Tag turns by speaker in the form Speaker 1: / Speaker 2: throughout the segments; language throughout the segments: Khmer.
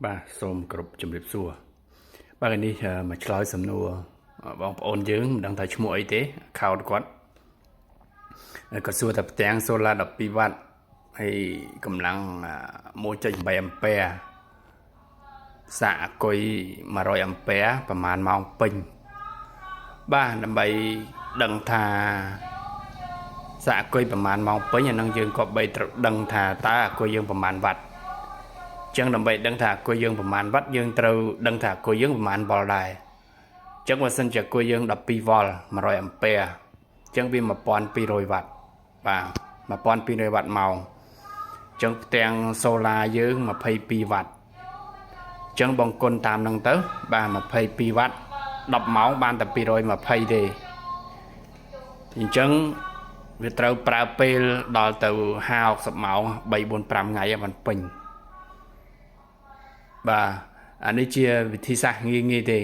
Speaker 1: បាទសូមគោរពជំរាបសួរបាទថ្ងៃនេះមកឆ្លើយសំណួរបងប្អូនយើងមិនដឹងថាឈ្មោះអីទេ account គាត់សួរថាផ្ទាំងសូឡា12វ៉ាត់ហើយកម្លាំង1.8 អាំពែសាកអគុយ100អាំពែប្រហែលម៉ោងពេញបាទដើម្បីដឹងថាសាកអគុយប្រហែលម៉ោងពេញអានឹងយើងក៏បីត្រូវដឹងថាតើអគុយយើងប្រហែលវ៉ាត់ចឹងដើម្បីដឹងថាអគុយយើងប្រហែលវ៉ាត់យើងត្រូវដឹងថាអគុយយើងប្រហែលវ៉ុលដែរចឹងបើសិនជាអគុយយើង12វ៉ុល100អាំពែចឹងវា1200វ៉ាត់បាទ1200វ៉ាត់ម៉ោងចឹងផ្ទាំងសូឡាយើង22វ៉ាត់ចឹងបងគុណតាមនឹងទៅបាទ22វ៉ាត់10ម៉ោងបានតែ220ទេអញ្ចឹងវាត្រូវប្រើពេលដល់ទៅ50-60ម៉ោង3 4 5ថ្ងៃបានពេញបាទអានេះជាវិធីសាស្ត្រងាយទេ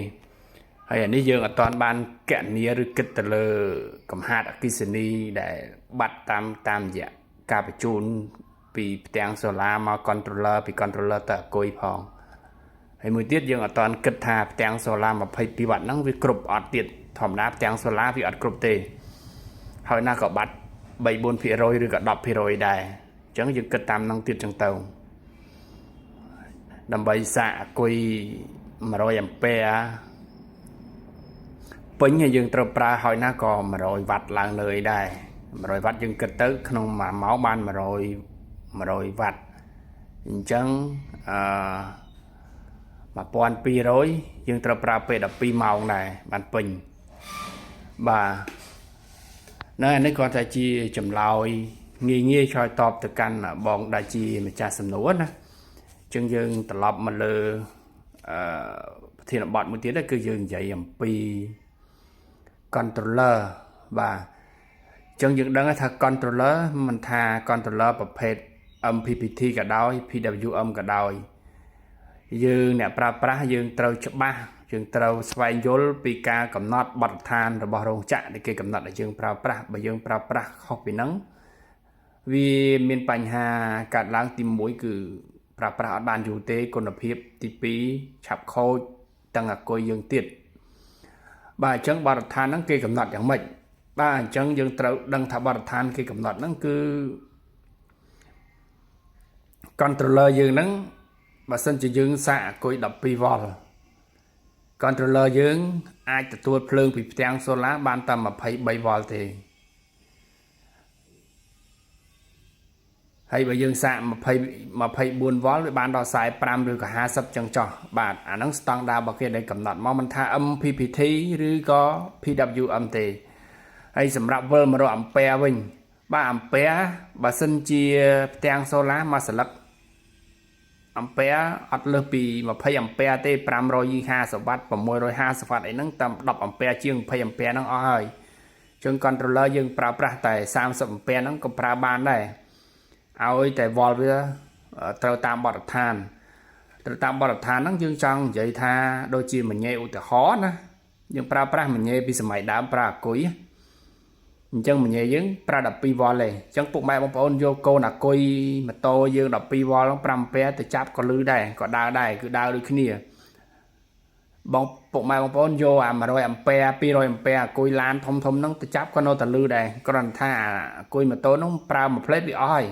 Speaker 1: ហើយអានេះយើងអត់ទាន់បានកណនាឬគិតទៅលើកំហាតអគ្គិសនីដែលបាត់តាមរយៈការបញ្ជូនពីផ្ទាំងសូឡាមក controller ពី controller ទៅអគុយផងហើយមួយទៀតយើងអត់ទាន់គិតថាផ្ទាំងសូឡា22វ៉ាត់ហ្នឹងវាគ្រប់អត់ទៀតធម្មតាផ្ទាំងសូឡាវាអត់គ្រប់ទេហើយណាក៏បាត់3-4% ឬក៏10%ដែរអញ្ចឹងយើងគិតតាមហ្នឹងទៀតចឹងទៅដើម្បីសាកអគុយ100អាំពែពេញយើងត្រូវប្រើហើយណាក៏100វ៉ាត់ឡើងលើអីដែរ100វ៉ាត់យើងគិតទៅក្នុង1ម៉ោងបាន100វ៉ាត់អញ្ចឹង1200យើងត្រូវប្រើពេល12ម៉ោងដែរបានពេញបាទនៅនេះគាត់ថាជាចម្លើយងាយឆ្លើយតបទៅកាន់បងដែលជាម្ចាស់សំណួរណាអញ្ចឹងយើងត្រឡប់មកលើប្រធានបទមួយទៀតគឺយើងនិយាយអំពី controller បាទអញ្ចឹងយើងដឹងថា controller មិនថា controller ប្រភេទ MPPT ក៏ដោយ PWM ក៏ដោយយើងអ្នកប្រើប្រាស់យើងត្រូវច្បាស់យើងត្រូវស្វែងយល់ពីការកំណត់បទដ្ឋានរបស់រោងចក្រដែលគេកំណត់ឲ្យយើងប្រើប្រាស់បើយើងប្រើប្រាស់ខុសពីហ្នឹងវាមានបញ្ហាកើតឡើងទី1គឺប្រើប្រាស់អត់បានយូរទេគុណភាពទី2ឆាប់ខូចទាំងអគុយយើងទៀតបាទអញ្ចឹងបទដ្ឋានហ្នឹងគេកំណត់យ៉ាងម៉េចបាទអញ្ចឹងយើងត្រូវដឹងថាបទដ្ឋានគេកំណត់ហ្នឹងគឺ controller យើងហ្នឹងបើសិនជាយើងសាកអគុយ12វ៉ុល controller យើងអាចទទួលភ្លើងពីផ្ទាំងសូឡាបានតែ23វ៉ុលទេហើយបើយើងសាក24វ៉ុលវាបានដល់45ឬក៏50ចឹងចុះបាទអាហ្នឹងស្តង់ដាររបស់គេដែលកំណត់មកមិនថា MPPT ឬក៏ PWM ទេហើយសម្រាប់វិលមករកអាំពែវិញបាទអាំពែបើសិនជាផ្ទាំងសូឡាមួយសន្លឹកអាំពែអត់លើសពី20អាំពែទេ550វ៉ាត់650វ៉ាត់អីហ្នឹងតាម10អាំពែជាង20អាំពែហ្នឹងអស់ហើយចឹង controller យើងប្រើប្រាស់តែ30អាំពែហ្នឹងក៏ប្រើបានដែរឲ្យតែវ៉ុលវាត្រូវតាមបទដ្ឋានហ្នឹងយើងចង់និយាយថាដូចជាមញ៉េឧទាហរណ៍ណាយើងប្រើប្រាស់មញ៉េពីសម័យដើមប្រើអគុយអញ្ចឹងមញ៉េយើងប្រើ12វ៉ុលទេអញ្ចឹងពុកម៉ែបងប្អូនយកកូនអគុយម៉ូតូយើង12វ៉ុល5អាំពែទៅចាប់ក៏លឺដែរក៏ដើរដែរគឺដើរដូចគ្នាបងពុកម៉ែបងប្អូនយកអា100អាំពែ200អាំពែអគុយឡានធំហ្នឹងទៅចាប់ក៏នៅតែលឺដែរគ្រាន់ថាអគុយម៉ូតូហ្នឹងប្រើមួយផ្លេតវាអស់ហើយ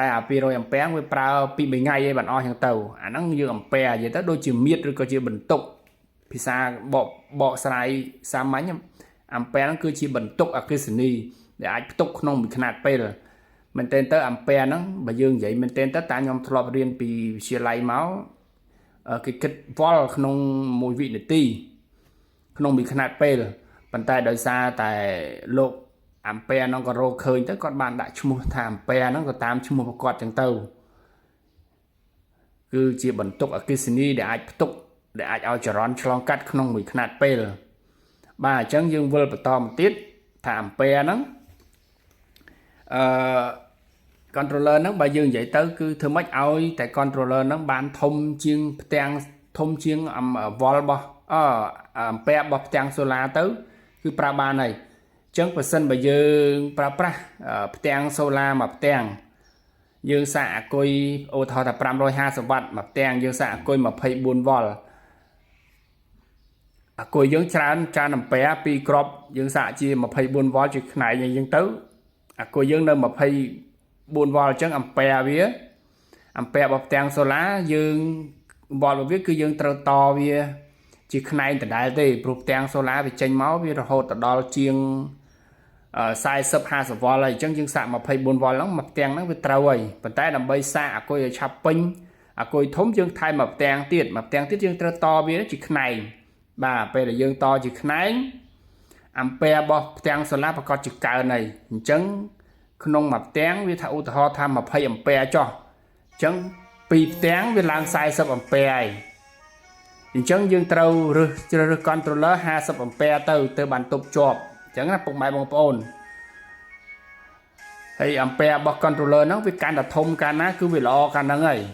Speaker 1: តែអា200អាំពែវាប្រើ2 3ថ្ងៃឯងបានអស់ចឹងទៅអាហ្នឹងយើងអាំពែនិយាយទៅដូចជាមៀតឬក៏ជាបន្ទុកភាសាបកស្រាយសាមញ្ញអាំពែហ្នឹងគឺជាបន្ទុកអគ្គិសនីដែលអាចផ្ទុកក្នុងមួយខ្នាតពេលមែនតើទៅអាំពែហ្នឹងបើយើងនិយាយមែនតើតាខ្ញុំធ្លាប់រៀនពីវិទ្យាល័យមកគេគិតវ៉ុលក្នុង1វិនាទីក្នុងមួយខ្នាតពេលប៉ុន្តែដោយសារតែលោកអាំពែហ្នឹងក៏រកឃើញទៅគាត់បានដាក់ឈ្មោះថាអាំពែហ្នឹងក៏តាមឈ្មោះរបស់គាត់ចឹងទៅគឺជាបន្ទុកអគ្គិសនីដែលអាចផ្ទុកដែលអាចឲ្យចរន្តឆ្លងកាត់ក្នុងមួយខ្នាតពេលបាទអញ្ចឹងយើងវិលបន្តមកទៀតថាអាំពែហ្នឹងcontroller ហ្នឹងបើយើងនិយាយទៅគឺធ្វើម៉េចឲ្យតែ controller ហ្នឹងបានធំជាងផ្ទាំងធំជាងវ៉ុលរបស់អាំពែរបស់ផ្ទាំងសូឡាទៅគឺប្រើបានហើយអញ្ចឹងបើសិនបើយើងប្រើប្រាស់ផ្ទាំងសូឡាមួយផ្ទាំង dương xạ côi ô thọ là 550W mà teng dương xạ côi 24V côi dương tràn nằm bé pi crop dương xạ chi 24V chỉ này dương tứ côi dương nơi 24V chẳng ampere vía ampere bọc teng solar dương bọt viết cứ dương trâu to vía chỉ này từ đại thì bọc teng solar bị chênh máu vía rồi hột đo chiêng size sub 50V này chẳng dương xạ 24V lắm mặt teng nó bị trâu rồi phần tay làm bay xạ côi chập pin côi thống dương thay mặt teng tiết dương trâu to vía chỉ này bà bây là dương to chỉ này ampere bọc teng solar và có chữ cờ này chẳng không mặt teng với thao thọ tham mà pay ampere cho chẳng pi teng với lang size sub ampere chẳng dương trâu rồi controller 50 ampere từ bàn tục chọp chẳng là bụng máy bông ôn hay ampere bọc controller nó với can đặt thông can á cứ vì lo can đó ấy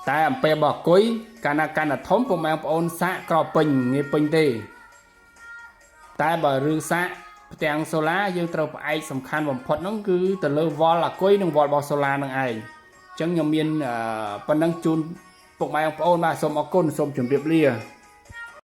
Speaker 1: tại ampere bọc cuối can đặt thông bụng máy bông ôn xạ cò pin nghe pin đi tại bà rư xạ teng solar dương trâu ai sầm khăn bầm phật nó cứ từ lơ vol là cuối nông vol bọc solar năng ai chẳng nhầm miên phần năng chun bụng máy bông ôn mà xôm ở côn xôm chuẩn bị lia